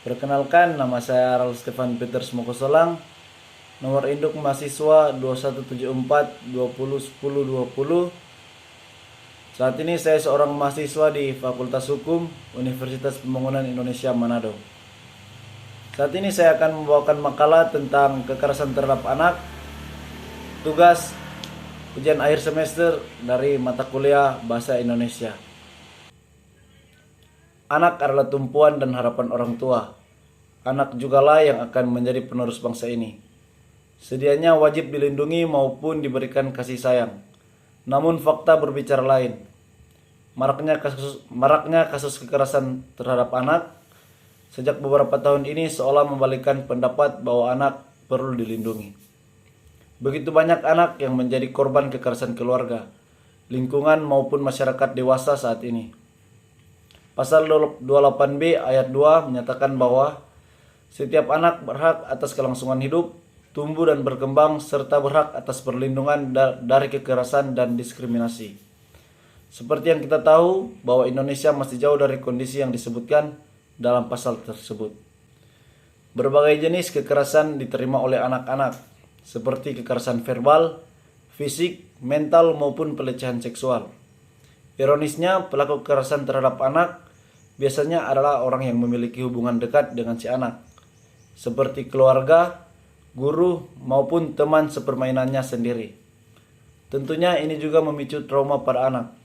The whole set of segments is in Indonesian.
Perkenalkan, nama saya Aral Stefan Peters Mokosolang. Nomor induk mahasiswa 2174201020. Saat ini saya seorang mahasiswa di Fakultas Hukum Universitas Pembangunan Indonesia Manado. Saat ini saya akan membawakan makalah tentang kekerasan terhadap anak, tugas ujian akhir semester dari mata kuliah Bahasa Indonesia. Anak adalah tumpuan dan harapan orang tua. Anak jugalah yang akan menjadi penerus bangsa ini. Sedianya wajib dilindungi maupun diberikan kasih sayang. Namun fakta berbicara lain. Maraknya kasus kekerasan terhadap anak sejak beberapa tahun ini seolah membalikkan pendapat bahwa anak perlu dilindungi. Begitu banyak anak yang menjadi korban kekerasan keluarga, lingkungan maupun masyarakat dewasa saat ini. Pasal 28B ayat 2 menyatakan bahwa setiap anak berhak atas kelangsungan hidup, tumbuh dan berkembang, serta berhak atas perlindungan dari kekerasan dan diskriminasi. Seperti yang kita tahu bahwa Indonesia masih jauh dari kondisi yang disebutkan dalam pasal tersebut. Berbagai jenis kekerasan diterima oleh anak-anak, seperti kekerasan verbal, fisik, mental maupun pelecehan seksual. Ironisnya, pelaku kekerasan terhadap anak biasanya adalah orang yang memiliki hubungan dekat dengan si anak, seperti keluarga, guru, maupun teman sepermainannya sendiri. Tentunya ini juga memicu trauma pada anak.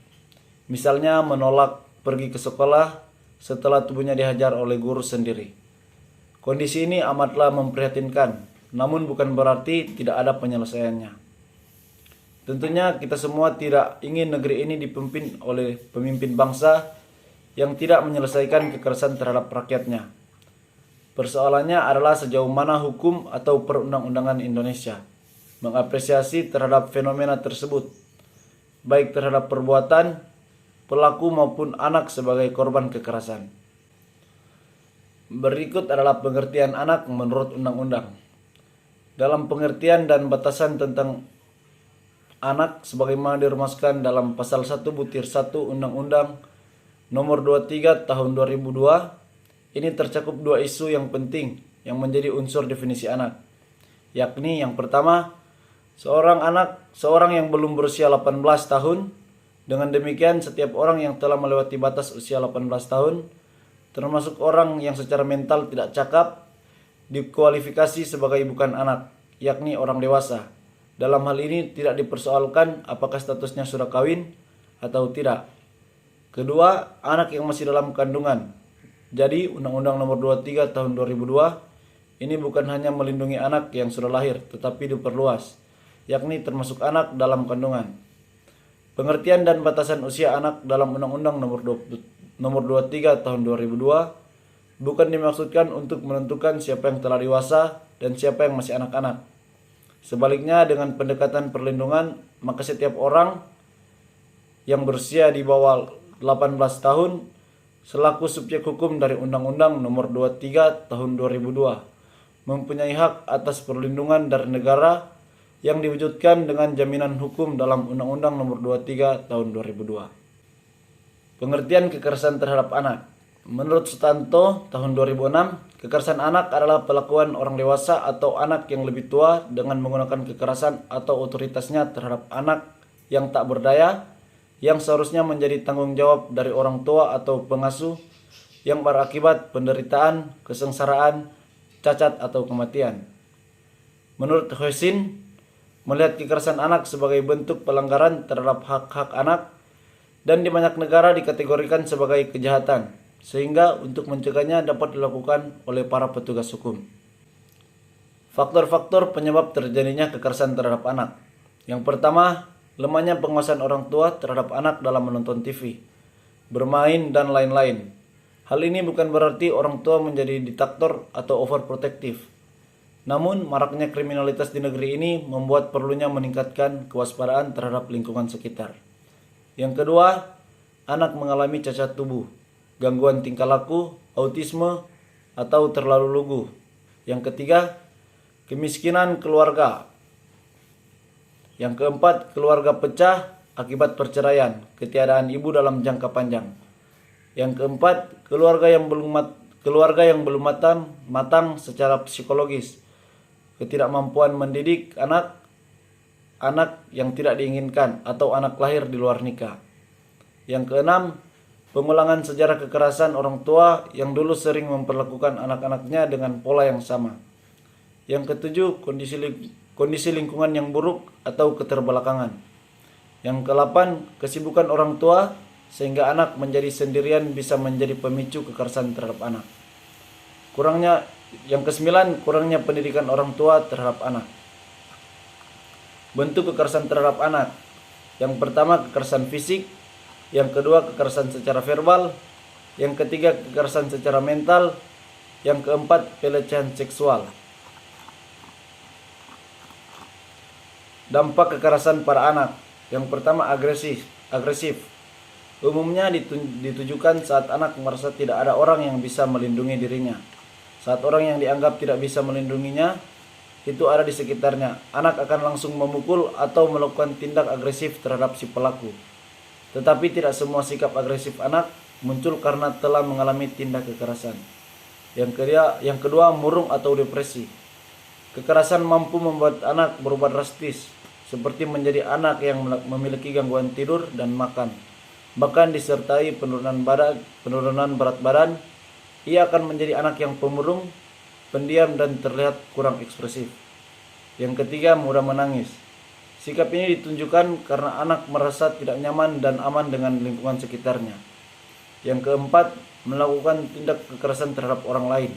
Misalnya menolak pergi ke sekolah setelah tubuhnya dihajar oleh guru sendiri. Kondisi ini amatlah memprihatinkan, namun bukan berarti tidak ada penyelesaiannya. Tentunya kita semua tidak ingin negeri ini dipimpin oleh pemimpin bangsa yang tidak menyelesaikan kekerasan terhadap rakyatnya. Persoalannya adalah sejauh mana hukum atau perundang-undangan Indonesia mengapresiasi terhadap fenomena tersebut, baik terhadap perbuatan, pelaku maupun anak sebagai korban kekerasan. Berikut adalah pengertian anak menurut undang-undang. Dalam pengertian dan batasan tentang anak sebagaimana dirumuskan dalam pasal 1 butir 1 Undang-Undang Nomor 23 Tahun 2002, ini tercakup dua isu yang penting yang menjadi unsur definisi anak, yakni yang pertama, seorang yang belum berusia 18 tahun. Dengan demikian, setiap orang yang telah melewati batas usia 18 tahun, termasuk orang yang secara mental tidak cakap, dikualifikasi sebagai bukan anak, yakni orang dewasa. Dalam hal ini tidak dipersoalkan apakah statusnya sudah kawin atau tidak. Kedua, anak yang masih dalam kandungan. Jadi, Undang-Undang Nomor 23 Tahun 2002 ini bukan hanya melindungi anak yang sudah lahir, tetapi diperluas, yakni termasuk anak dalam kandungan. Pengertian dan batasan usia anak dalam Undang-Undang Nomor 23 Tahun 2002 bukan dimaksudkan untuk menentukan siapa yang telah dewasa dan siapa yang masih anak-anak. Sebaliknya, dengan pendekatan perlindungan, maka setiap orang yang berusia di bawah 18 tahun selaku subjek hukum dari Undang-Undang Nomor 23 Tahun 2002 mempunyai hak atas perlindungan dari negara yang diwujudkan dengan jaminan hukum dalam Undang-Undang Nomor 23 Tahun 2002. Pengertian kekerasan terhadap anak. Menurut Sutanto tahun 2006, kekerasan anak adalah perlakuan orang dewasa atau anak yang lebih tua dengan menggunakan kekerasan atau otoritasnya terhadap anak yang tak berdaya, yang seharusnya menjadi tanggung jawab dari orang tua atau pengasuh, yang berakibat penderitaan, kesengsaraan, cacat atau kematian. Menurut Hoisin, melihat kekerasan anak sebagai bentuk pelanggaran terhadap hak-hak anak dan di banyak negara dikategorikan sebagai kejahatan, sehingga untuk mencegahnya dapat dilakukan oleh para petugas hukum. Faktor-faktor penyebab terjadinya kekerasan terhadap anak. Yang pertama, lemahnya penguasaan orang tua terhadap anak dalam menonton TV, bermain, dan lain-lain. Hal ini bukan berarti orang tua menjadi diktator atau overprotective. Namun, maraknya kriminalitas di negeri ini membuat perlunya meningkatkan kewaspadaan terhadap lingkungan sekitar. Yang kedua, anak mengalami cacat tubuh, gangguan tingkah laku, autisme, atau terlalu lugu. Yang ketiga, kemiskinan keluarga. Yang keempat, keluarga pecah akibat perceraian, ketiadaan ibu dalam jangka panjang. Yang keempat, keluarga yang belum keluarga yang belum matang secara psikologis, ketidakmampuan mendidik anak, anak yang tidak diinginkan atau anak lahir di luar nikah. Yang keenam, pengulangan sejarah kekerasan orang tua yang dulu sering memperlakukan anak-anaknya dengan pola yang sama. Yang ketujuh, kondisi lingkungan yang buruk atau keterbelakangan. Yang kedelapan, kesibukan orang tua sehingga anak menjadi sendirian bisa menjadi pemicu kekerasan terhadap anak. Yang kesembilan, kurangnya pendidikan orang tua terhadap anak. Bentuk kekerasan terhadap anak. Yang pertama, kekerasan fisik. Yang kedua, kekerasan secara verbal. Yang ketiga, kekerasan secara mental. Yang keempat, pelecehan seksual. Dampak kekerasan pada anak. Yang pertama, agresif. Umumnya ditujukan saat anak merasa tidak ada orang yang bisa melindungi dirinya. Saat orang yang dianggap tidak bisa melindunginya itu ada di sekitarnya, anak akan langsung memukul atau melakukan tindak agresif terhadap si pelaku. Tetapi tidak semua sikap agresif anak muncul karena telah mengalami tindak kekerasan. Yang kedua, murung atau depresi. Kekerasan mampu membuat anak berubah drastis, seperti menjadi anak yang memiliki gangguan tidur dan makan. Bahkan disertai penurunan berat badan, ia akan menjadi anak yang pemurung, pendiam dan terlihat kurang ekspresif. Yang ketiga, mudah menangis. Sikap ini ditunjukkan karena anak merasa tidak nyaman dan aman dengan lingkungan sekitarnya. Yang keempat, melakukan tindak kekerasan terhadap orang lain.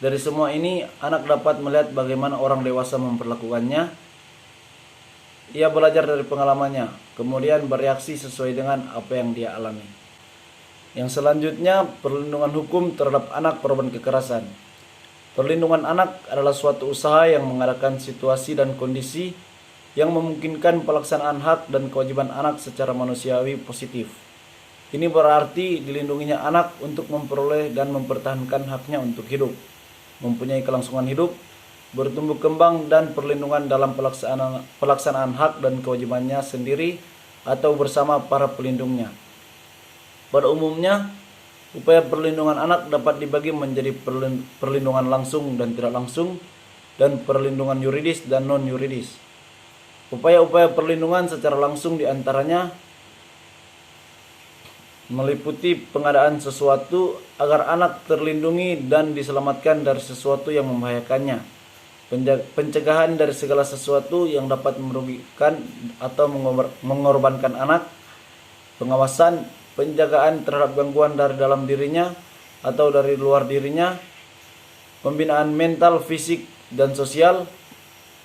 Dari semua ini, anak dapat melihat bagaimana orang dewasa memperlakukannya. Ia belajar dari pengalamannya, kemudian bereaksi sesuai dengan apa yang dia alami. Yang selanjutnya, perlindungan hukum terhadap anak korban kekerasan. Perlindungan anak adalah suatu usaha yang mengadakan situasi dan kondisi yang memungkinkan pelaksanaan hak dan kewajiban anak secara manusiawi positif. Ini berarti dilindunginya anak untuk memperoleh dan mempertahankan haknya untuk hidup, mempunyai kelangsungan hidup, bertumbuh kembang, dan perlindungan dalam pelaksanaan hak dan kewajibannya sendiri atau bersama para pelindungnya. Pada umumnya, upaya perlindungan anak dapat dibagi menjadi perlindungan langsung dan tidak langsung, dan perlindungan yuridis dan non-yuridis. Upaya-upaya perlindungan secara langsung diantaranya meliputi pengadaan sesuatu agar anak terlindungi dan diselamatkan dari sesuatu yang membahayakannya, pencegahan dari segala sesuatu yang dapat merugikan atau mengorbankan anak, pengawasan, penjagaan terhadap gangguan dari dalam dirinya atau dari luar dirinya, pembinaan mental, fisik, dan sosial,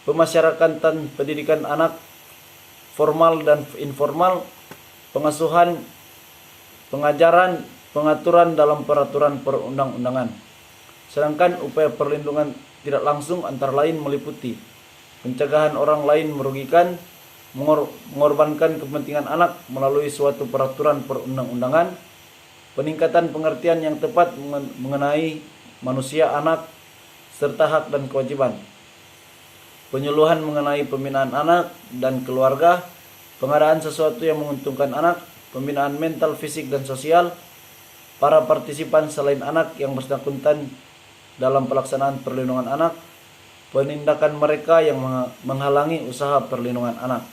pemasyarakatan pendidikan anak formal dan informal, pengasuhan, pengajaran, pengaturan dalam peraturan perundang-undangan. Sedangkan upaya perlindungan tidak langsung antara lain meliputi pencegahan orang lain merugikan, mengorbankan kepentingan anak melalui suatu peraturan perundang-undangan, peningkatan pengertian yang tepat mengenai manusia anak serta hak dan kewajiban, penyuluhan mengenai pembinaan anak dan keluarga, pengadaan sesuatu yang menguntungkan anak, pembinaan mental, fisik, dan sosial, para partisipan selain anak yang bersangkutan dalam pelaksanaan perlindungan anak, penindakan mereka yang menghalangi usaha perlindungan anak.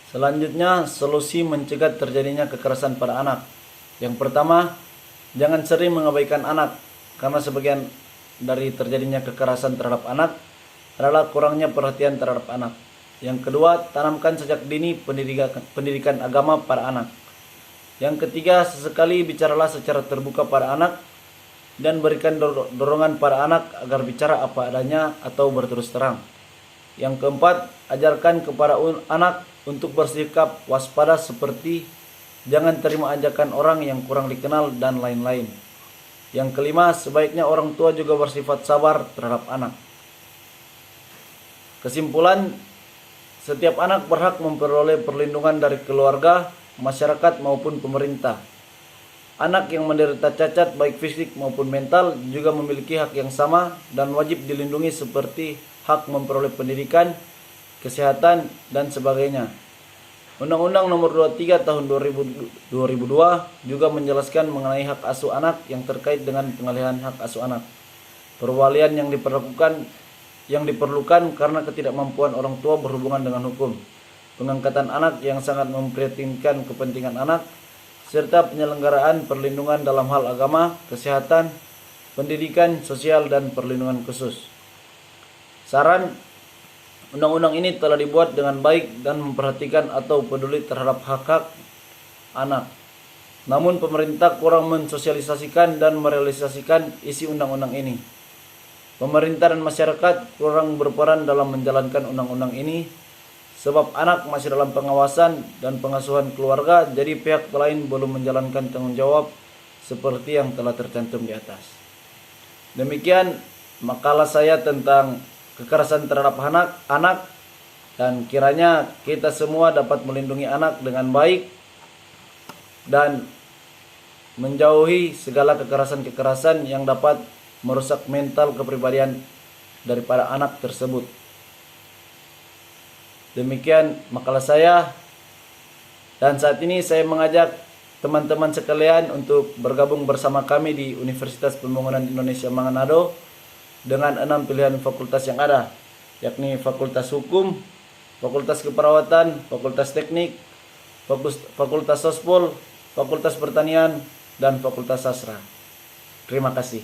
Selanjutnya, solusi mencegah terjadinya kekerasan pada anak. Yang pertama, jangan sering mengabaikan anak, karena sebagian dari terjadinya kekerasan terhadap anak adalah kurangnya perhatian terhadap anak. Yang kedua, tanamkan sejak dini pendidikan agama pada anak. Yang ketiga, sesekali bicaralah secara terbuka pada anak dan berikan dorongan pada anak agar bicara apa adanya atau berterus terang. Yang keempat, ajarkan kepada anak untuk bersikap waspada seperti jangan terima ajakan orang yang kurang dikenal dan lain-lain. Yang kelima, sebaiknya orang tua juga bersifat sabar terhadap anak. Kesimpulan, setiap anak berhak memperoleh perlindungan dari keluarga, masyarakat maupun pemerintah. Anak yang menderita cacat baik fisik maupun mental juga memiliki hak yang sama dan wajib dilindungi seperti hak memperoleh pendidikan, kesehatan, dan sebagainya. Undang-Undang Nomor 23 Tahun 2002 juga menjelaskan mengenai hak asuh anak yang terkait dengan pengalihan hak asuh anak. Perwalian yang diperlukan karena ketidakmampuan orang tua berhubungan dengan hukum. Pengangkatan anak yang sangat memprihatinkan kepentingan anak, serta penyelenggaraan perlindungan dalam hal agama, kesehatan, pendidikan, sosial, dan perlindungan khusus. Saran, undang-undang ini telah dibuat dengan baik dan memperhatikan atau peduli terhadap hak-hak anak. Namun pemerintah kurang mensosialisasikan dan merealisasikan isi undang-undang ini. Pemerintah dan masyarakat kurang berperan dalam menjalankan undang-undang ini, sebab anak masih dalam pengawasan dan pengasuhan keluarga, jadi pihak lain belum menjalankan tanggung jawab seperti yang telah tercantum di atas. Demikian makalah saya tentang kekerasan terhadap anak, dan kiranya kita semua dapat melindungi anak dengan baik dan menjauhi segala kekerasan-kekerasan yang dapat merusak mental kepribadian daripada anak tersebut. Demikian makalah saya, dan saat ini saya mengajak teman-teman sekalian untuk bergabung bersama kami di Universitas Pembangunan Indonesia Manado dengan 6 pilihan fakultas yang ada, yakni Fakultas Hukum, Fakultas Keperawatan, Fakultas Teknik, Fakultas Sospol, Fakultas Pertanian, dan Fakultas Sastra. Terima kasih.